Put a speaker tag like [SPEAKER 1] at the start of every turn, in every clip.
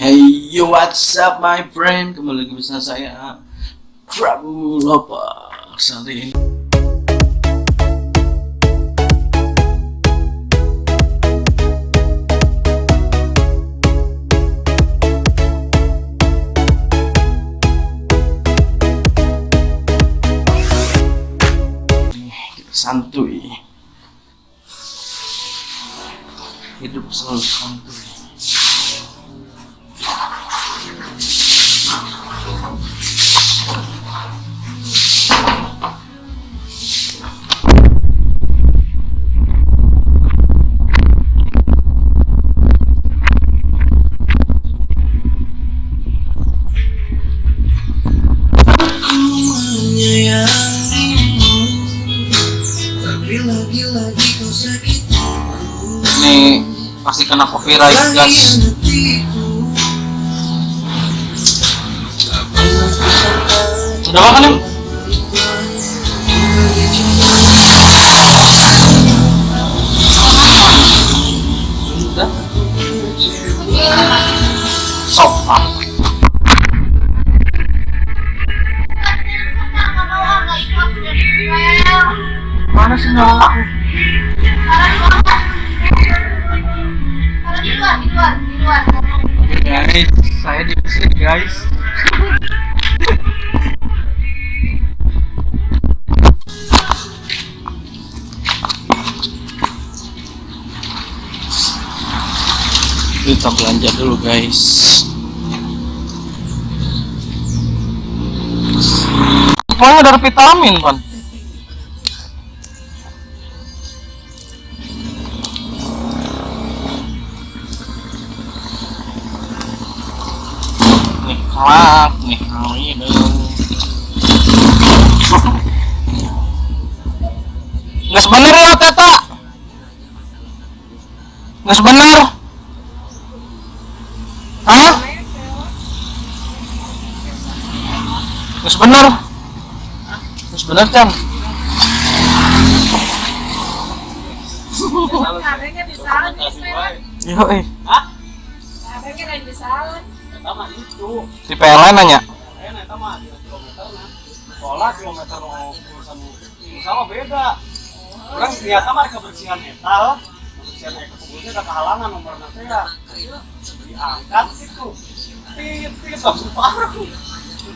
[SPEAKER 1] Hey yo, what's up my friend? Kembali lagi bersama saya Prabu Lopak. Saat ini kita santuy. Hidup selalu santuy. Ini pasti kena copyright guys. Udah makan nih? Udah? Sopan. Mana sih nyala aku? Guys, saya di sini guys. Kita belanja dulu guys. Pokoknya dari vitamin kan. Nikmat, nikmat dong. Nggak sebener ya Teta? Nggak sebener? Hah? Nggak sebener? Nggak sebener Chan? Yo
[SPEAKER 2] Hah? Sama itu.
[SPEAKER 1] Si PLN nanya.
[SPEAKER 2] Eta mah kilometer nah. Soalnya kilometer sama beda. Orang ternyata mah kebersihan eta, kebersihan eta kubulnya ada kehalangan nomor nanti ya. Diangkat itu. Tit langsung parah.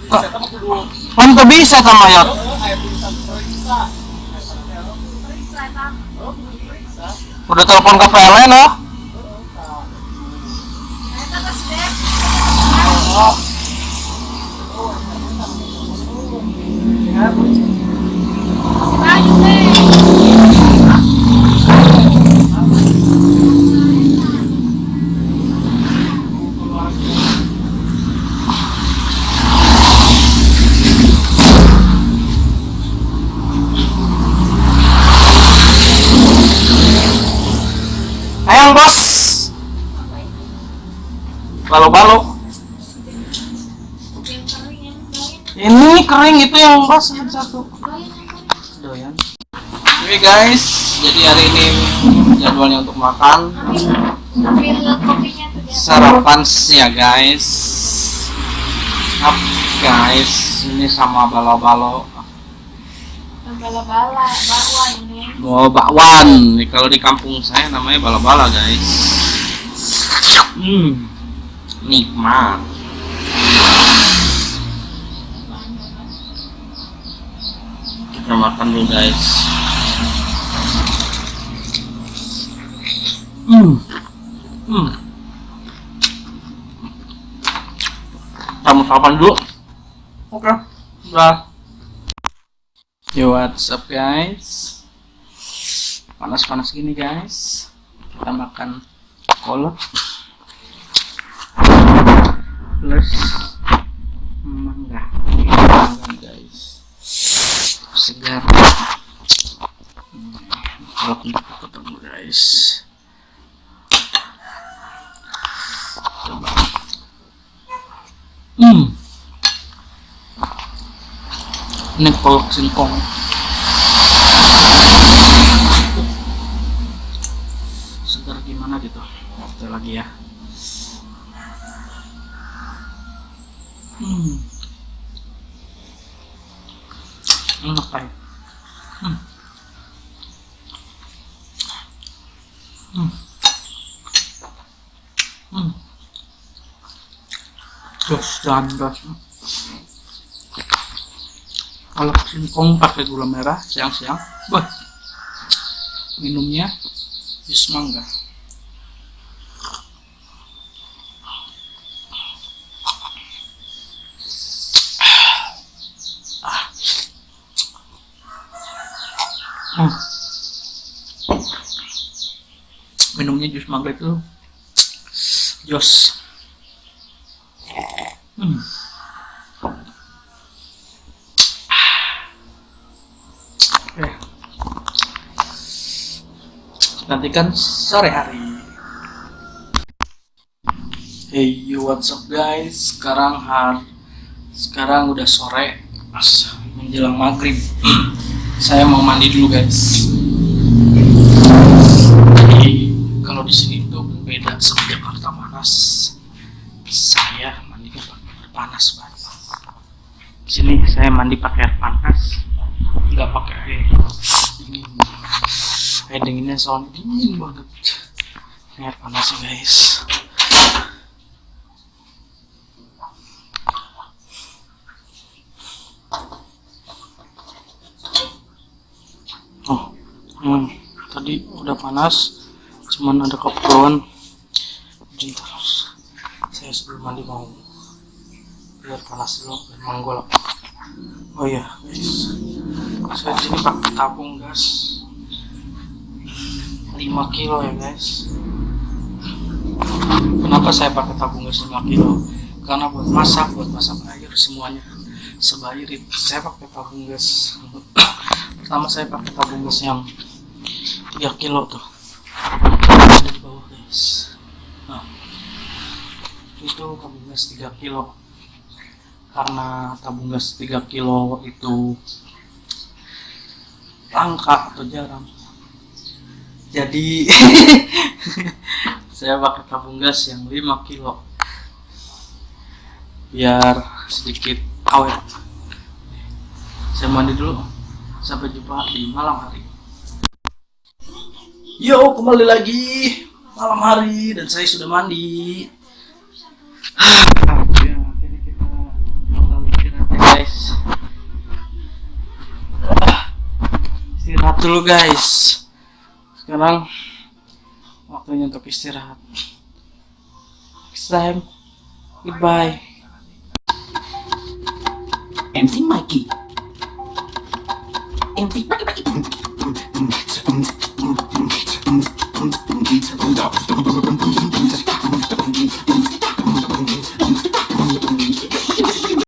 [SPEAKER 2] Eta mah kudu.
[SPEAKER 1] Kan tuh bisa sama ya.
[SPEAKER 2] Kayak tulisan periksa.
[SPEAKER 1] Udah telepon ke PLN loh. Ayang bos, balo-balo. Ini kering itu yang bos satu. Doyan. Oke guys, jadi hari ini jadwalnya untuk makan. Sarapan ya guys. Up guys, ini sama balo-balo.
[SPEAKER 3] Bala-bala, bakwan ini.
[SPEAKER 1] Oh, bakwan. Kalau di kampung saya namanya bala-bala guys. Nikmat. Kita makan dulu guys. Kamu sarapan dulu. Oke. Udah. Yo, what's up guys? Panas-panas gini guys. Kita makan kolak plus mangga guys. Segar. Kolak untuk ketemu guys. Coba. Ini kolak singkong. Segar gimana gitu. Kita lagi ya. Hmm. Enak kayak. Hmm. Hmm. Hmm. Gas dan gas. Kalau singkong pakai gula merah siang-siang, wah, minumnya jus mangga. Hmm. Minumnya jus mangga itu jos. Hmm. Oke. Nantikan sore hari. Hey, what's up guys? Sekarang udah sore, menjelang maghrib. Saya mau mandi dulu guys. Jadi kalau di sini tuh beda sama Jakarta panas. Saya mandi pakai air panas banget. Di sini saya mandi pakai air panas, nggak pakai air dingin. Air dinginnya soalnya dingin banget. Ini air panas guys. Tadi udah panas, cuman ada keperluan. Bentar, saya sebelum mandi mau biar panas dulu dan menggolok. Oh iya guys, saya di sini pakai tabung gas 5 kilo ya guys. Kenapa saya pakai tabung gas 5 kilo? Karena buat masak air semuanya sebairit. Saya pakai tabung gas. Pertama saya pakai tabung gas yang 3 kilo tuh, ada di bawah guys. Nah, itu tabung gas 3 kilo. Karena tabung gas 3 kilo itu langka atau jarang, jadi saya pakai tabung gas yang 5 kilo biar sedikit awet. Saya mandi dulu, sampai jumpa di malam hari. Yo, kembali lagi malam hari dan saya sudah mandi. Ya, akhirnya kita bakal istirahat ya guys. Istirahat dulu guys. Sekarang waktunya untuk istirahat. Next time, goodbye.
[SPEAKER 3] Empty Mikey. Empty Mikey.